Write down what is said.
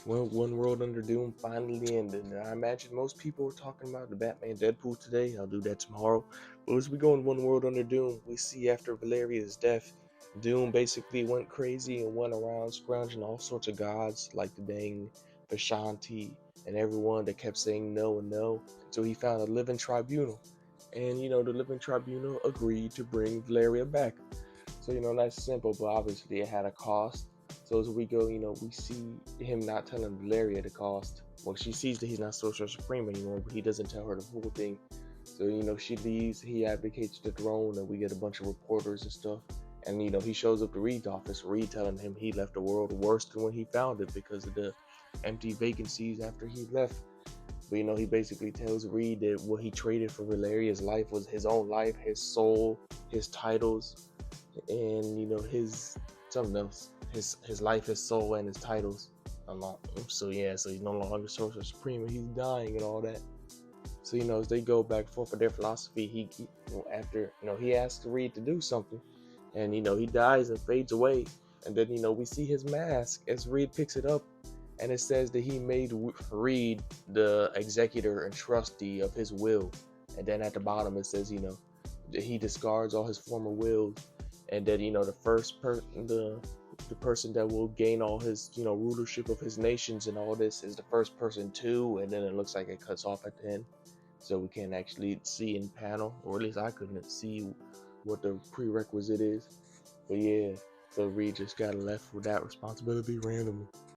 One World Under Doom finally ended. And I imagine most people were talking about the Batman Deadpool today. I'll do that tomorrow. But as we go in One World Under Doom, we see after Valeria's death, Doom basically went crazy and went around scrounging all sorts of gods like the dang Vishanti and everyone that kept saying no and no. So he found a living tribunal. And the living tribunal agreed to bring Valeria back. So, that's simple, but obviously it had a cost. So as we go, we see him not telling Valeria the cost. Well, she sees that he's not Sorcerer Supreme anymore, but he doesn't tell her the full thing. So, she leaves, he abdicates the throne, and we get a bunch of reporters and stuff. And, he shows up to Reed's office, Reed telling him he left the world worse than when he found it because of the empty vacancies after he left. But, he basically tells Reed that what he traded for Valeria's life was his own life, his soul, his titles, and his something else, his life, his soul, and his titles. I'm not, so yeah, so he's no longer Sorcerer Supreme, and he's dying and all that. So as they go back and forth with their philosophy, after he asks Reed to do something, and he dies and fades away, and then we see his mask as Reed picks it up, and it says that he made Reed the executor and trustee of his will, and then at the bottom it says that he discards all his former wills, and that the person that will gain all his rulership of his nations and all this is the first person too, and then it looks like it cuts off at the end, so we can't actually see in panel, or at least I couldn't see what the prerequisite is. But yeah, so Reed just got left with that responsibility randomly.